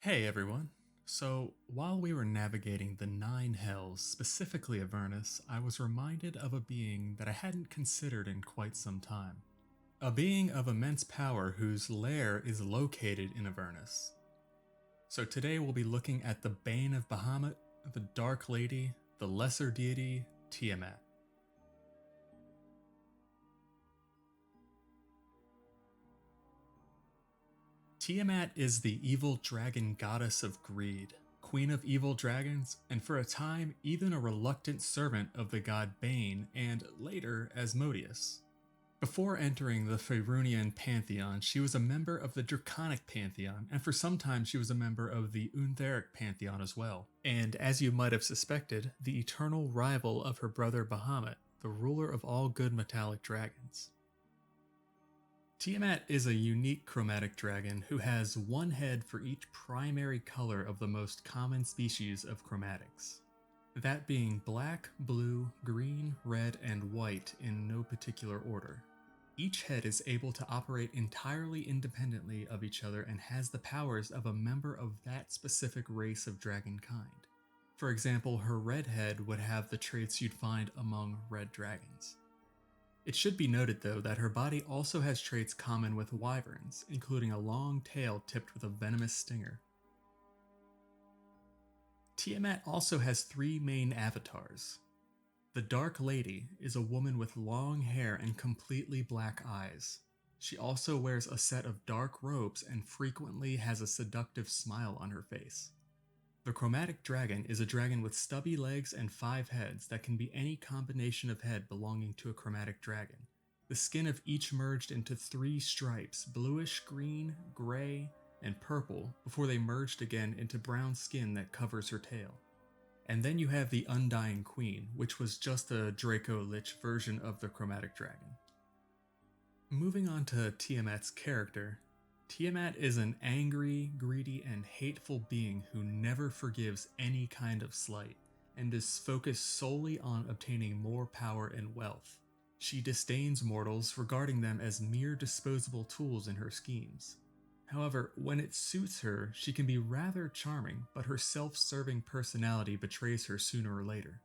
Hey everyone. So, while we were navigating the nine hells, specifically Avernus, I was reminded of a being that I hadn't considered in quite some time. A being of immense power whose lair is located in Avernus. So, today we'll be looking at the Bane of Bahamut, the Dark Lady, the Lesser Deity, Tiamat. Tiamat is the evil dragon goddess of greed, queen of evil dragons, and for a time even a reluctant servant of the god Bane and later Asmodeus. Before entering the Faerunian pantheon, she was a member of the Draconic pantheon, and for some time she was a member of the Untheric pantheon as well. And as you might have suspected, the eternal rival of her brother Bahamut, the ruler of all good metallic dragons. Tiamat is a unique chromatic dragon who has one head for each primary color of the most common species of chromatics. That being black, blue, green, red, and white in no particular order. Each head is able to operate entirely independently of each other and has the powers of a member of that specific race of dragon kind. For example, her red head would have the traits you'd find among red dragons. It should be noted, though, that her body also has traits common with wyverns, including a long tail tipped with a venomous stinger. Tiamat also has three main avatars. The Dark Lady is a woman with long hair and completely black eyes. She also wears a set of dark robes and frequently has a seductive smile on her face. The chromatic dragon is a dragon with stubby legs and 5 heads that can be any combination of head belonging to a chromatic dragon. The skin of each merged into 3 stripes, bluish green, gray, and purple, before they merged again into brown skin that covers her tail. And then you have the Undying Queen, which was just a Draco Lich version of the chromatic dragon. Moving on to Tiamat's character, Tiamat is an angry, greedy, and hateful being who never forgives any kind of slight, and is focused solely on obtaining more power and wealth. She disdains mortals, regarding them as mere disposable tools in her schemes. However, when it suits her, she can be rather charming, but her self-serving personality betrays her sooner or later.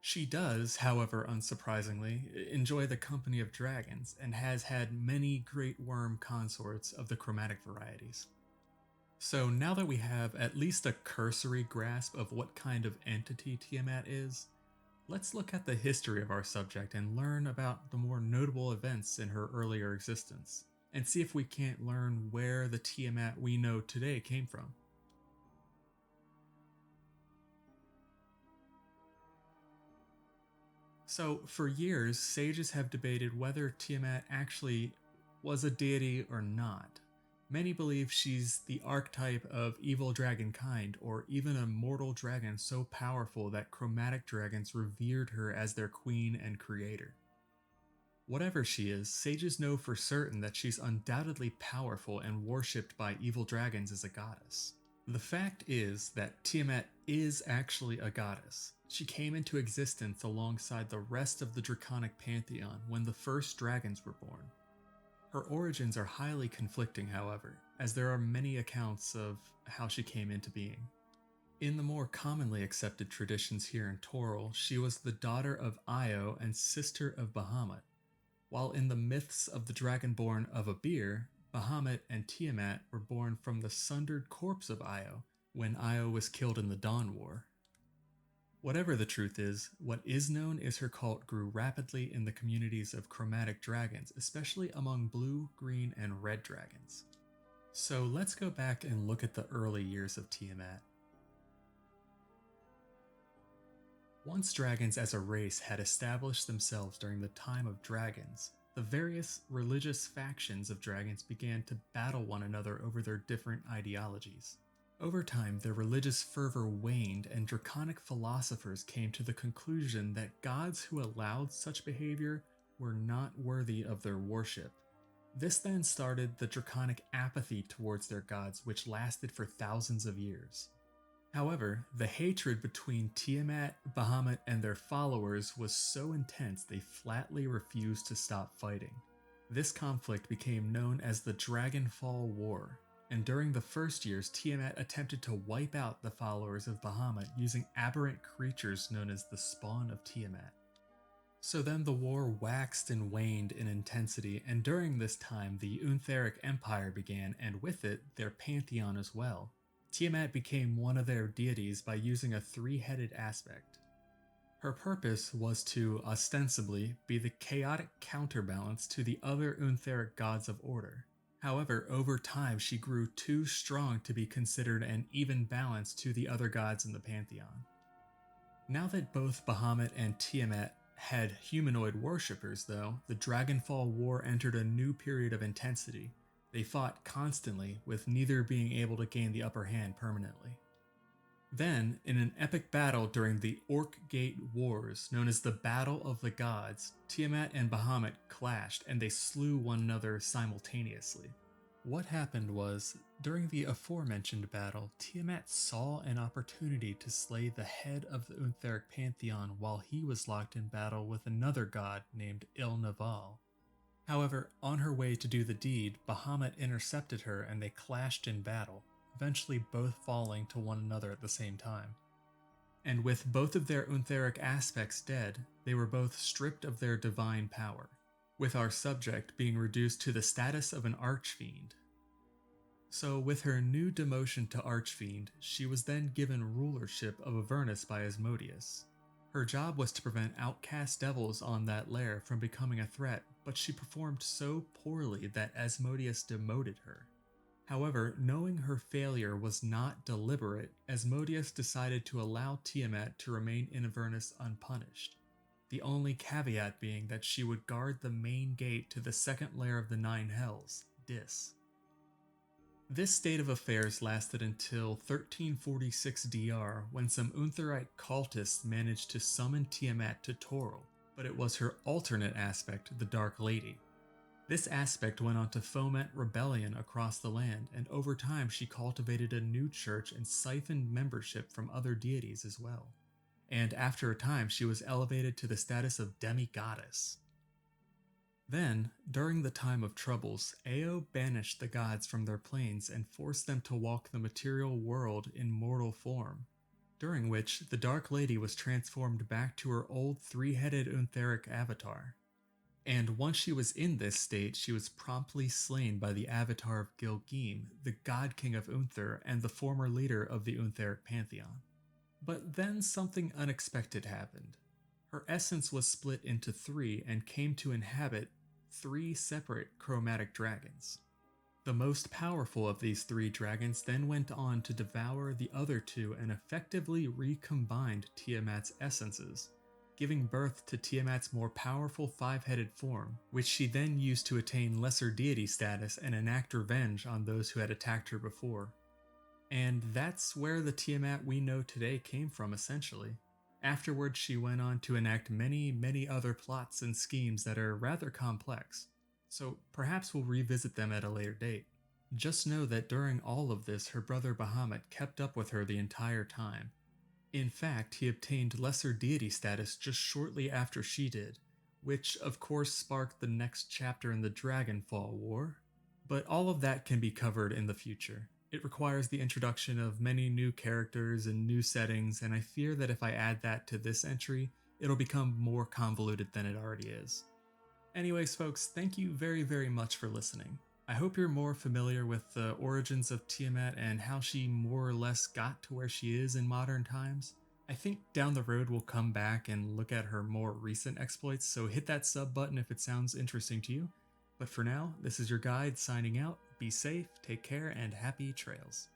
She does, however unsurprisingly, enjoy the company of dragons, and has had many great worm consorts of the chromatic varieties. So now that we have at least a cursory grasp of what kind of entity Tiamat is, let's look at the history of our subject and learn about the more notable events in her earlier existence, and see if we can't learn where the Tiamat we know today came from. So, for years, sages have debated whether Tiamat actually was a deity or not. Many believe she's the archetype of evil dragon kind, or even a mortal dragon so powerful that chromatic dragons revered her as their queen and creator. Whatever she is, sages know for certain that she's undoubtedly powerful and worshipped by evil dragons as a goddess. The fact is that Tiamat is actually a goddess. She came into existence alongside the rest of the Draconic pantheon when the first dragons were born. Her origins are highly conflicting, however, as there are many accounts of how she came into being. In the more commonly accepted traditions here in Toril, she was the daughter of Io and sister of Bahamut, while in the myths of the Dragonborn of Abir, Bahamut and Tiamat were born from the sundered corpse of Io when Io was killed in the Dawn War. Whatever the truth is, what is known is her cult grew rapidly in the communities of chromatic dragons, especially among blue, green, and red dragons. So let's go back and look at the early years of Tiamat. Once dragons as a race had established themselves during the time of dragons, the various religious factions of dragons began to battle one another over their different ideologies. Over time, their religious fervor waned, and draconic philosophers came to the conclusion that gods who allowed such behavior were not worthy of their worship. This then started the draconic apathy towards their gods, which lasted for thousands of years. However, the hatred between Tiamat, Bahamut, and their followers was so intense they flatly refused to stop fighting. This conflict became known as the Dragonfall War, and during the first years, Tiamat attempted to wipe out the followers of Bahamut using aberrant creatures known as the Spawn of Tiamat. So then the war waxed and waned in intensity, and during this time the Untheric Empire began, and with it, their pantheon as well. Tiamat became one of their deities by using a three-headed aspect. Her purpose was to, ostensibly, be the chaotic counterbalance to the other Untheric gods of order. However, over time she grew too strong to be considered an even balance to the other gods in the pantheon. Now that both Bahamut and Tiamat had humanoid worshippers, though, the Dragonfall War entered a new period of intensity. They fought constantly, with neither being able to gain the upper hand permanently. Then, in an epic battle during the Orc Gate Wars, known as the Battle of the Gods, Tiamat and Bahamut clashed and they slew one another simultaneously. What happened was, during the aforementioned battle, Tiamat saw an opportunity to slay the head of the Untheric pantheon while he was locked in battle with another god named Il-Naval. However, on her way to do the deed, Bahamut intercepted her and they clashed in battle, eventually both falling to one another at the same time. And with both of their Untheric aspects dead, they were both stripped of their divine power, with our subject being reduced to the status of an archfiend. So with her new demotion to archfiend, she was then given rulership of Avernus by Asmodeus. Her job was to prevent outcast devils on that lair from becoming a threat, but she performed so poorly that Asmodeus demoted her. However, knowing her failure was not deliberate, Asmodeus decided to allow Tiamat to remain in Avernus unpunished. The only caveat being that she would guard the main gate to the second lair of the Nine Hells, Dis. This state of affairs lasted until 1346 DR, when some Untherite cultists managed to summon Tiamat to Toril, but it was her alternate aspect, the Dark Lady. This aspect went on to foment rebellion across the land, and over time she cultivated a new church and siphoned membership from other deities as well. And after a time she was elevated to the status of demi-goddess. Then, during the time of troubles, Ao banished the gods from their planes and forced them to walk the material world in mortal form, during which the Dark Lady was transformed back to her old three-headed Untheric avatar. And once she was in this state, she was promptly slain by the avatar of Gilgeem, the God King of Unther and the former leader of the Untheric pantheon. But then something unexpected happened. Her essence was split into three and came to inhabit three separate chromatic dragons. The most powerful of these three dragons then went on to devour the other two and effectively recombined Tiamat's essences, giving birth to Tiamat's more powerful five-headed form, which she then used to attain lesser deity status and enact revenge on those who had attacked her before. And that's where the Tiamat we know today came from, essentially. Afterwards, she went on to enact many other plots and schemes that are rather complex, so perhaps we'll revisit them at a later date. Just know that during all of this, her brother Bahamut kept up with her the entire time. In fact, he obtained lesser deity status just shortly after she did, which of course sparked the next chapter in the Dragonfall War. But all of that can be covered in the future. It requires the introduction of many new characters and new settings, and I fear that if I add that to this entry, it'll become more convoluted than it already is. Anyways folks, thank you very much for listening. I hope you're more familiar with the origins of Tiamat and how she more or less got to where she is in modern times. I think down the road we'll come back and look at her more recent exploits, so hit that sub button if it sounds interesting to you. But for now, this is your guide signing out. Be safe, take care, and happy trails.